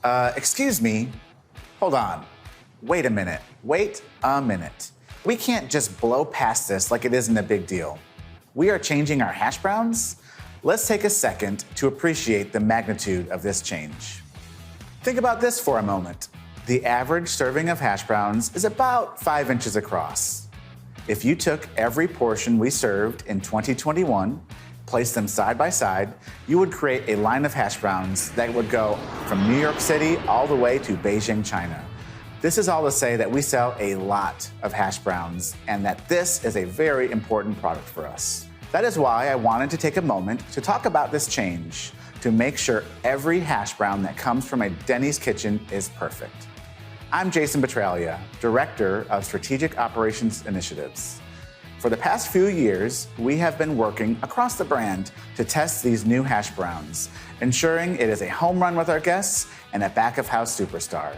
Excuse me, hold on. Wait a minute. Wait a minute. We can't just blow past this like it isn't a big deal. We are changing our hash browns? Let's take a second to appreciate the magnitude of this change. Think about this for a moment. The average serving of hash browns is about 5 inches across. If you took every portion we served in 2021, placed them side by side, you would create a line of hash browns that would go from New York City all the way to Beijing, China. This is all to say that we sell a lot of hash browns and that this is a very important product for us. That is why I wanted to take a moment to talk about this change, to make sure every hash brown that comes from a Denny's kitchen is perfect. I'm Jason Petralia, Director of Strategic Operations Initiatives. For the past few years, we have been working across the brand to test these new hash browns, ensuring it is a home run with our guests and a back-of-house superstar.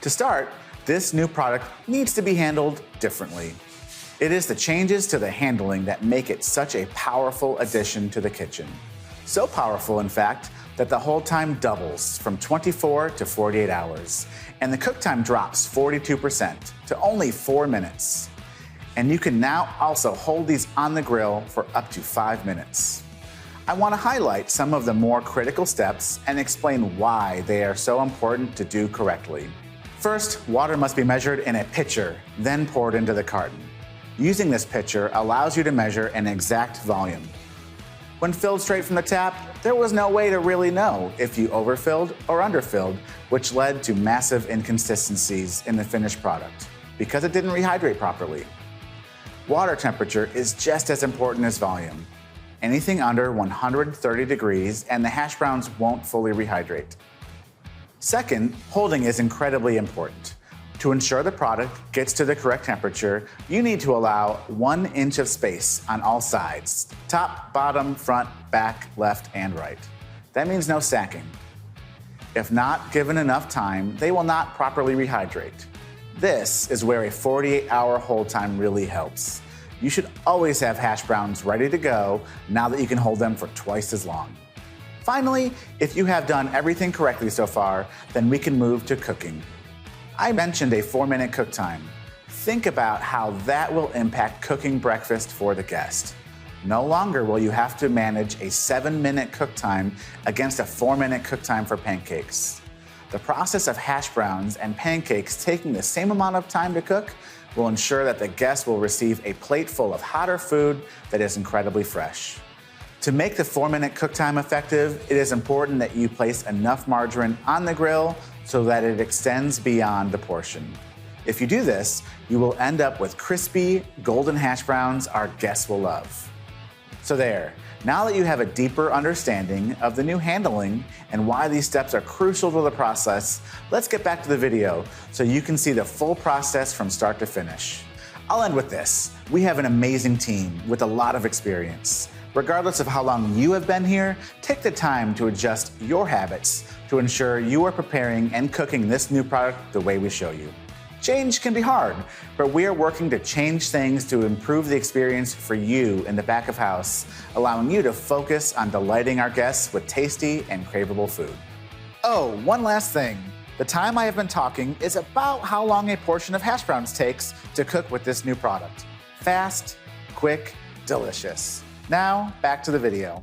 To start, this new product needs to be handled differently. It is the changes to the handling that make it such a powerful addition to the kitchen. So powerful, in fact, that the hold time doubles from 24 to 48 hours, and the cook time drops 42% to only 4 minutes. And you can now also hold these on the grill for up to 5 minutes. I want to highlight some of the more critical steps and explain why they are so important to do correctly. First, water must be measured in a pitcher, then poured into the carton. Using this pitcher allows you to measure an exact volume. When filled straight from the tap, there was no way to really know if you overfilled or underfilled, which led to massive inconsistencies in the finished product because it didn't rehydrate properly. Water temperature is just as important as volume. Anything under 130 degrees and the hash browns won't fully rehydrate. Second, holding is incredibly important. To ensure the product gets to the correct temperature, you need to allow 1 inch of space on all sides, top, bottom, front, back, left, and right. That means no stacking. If not given enough time, they will not properly rehydrate. This is where a 48-hour hold time really helps. You should always have hash browns ready to go now that you can hold them for twice as long. Finally, if you have done everything correctly so far, then we can move to cooking. I mentioned a 4-minute cook time. Think about how that will impact cooking breakfast for the guest. No longer will you have to manage a 7-minute cook time against a 4-minute cook time for pancakes. The process of hash browns and pancakes taking the same amount of time to cook will ensure that the guest will receive a plate full of hotter food that is incredibly fresh. To make the 4-minute cook time effective, it is important that you place enough margarine on the grill so that it extends beyond the portion. If you do this, you will end up with crispy, golden hash browns our guests will love. So there, now that you have a deeper understanding of the new handling and why these steps are crucial to the process, let's get back to the video so you can see the full process from start to finish. I'll end with this. We have an amazing team with a lot of experience. Regardless of how long you have been here, take the time to adjust your habits to ensure you are preparing and cooking this new product the way we show you. Change can be hard, but we are working to change things to improve the experience for you in the back of house, allowing you to focus on delighting our guests with tasty and craveable food. Oh, one last thing. The time I have been talking is about how long a portion of hash browns takes to cook with this new product. Fast, quick, delicious. Now, back to the video.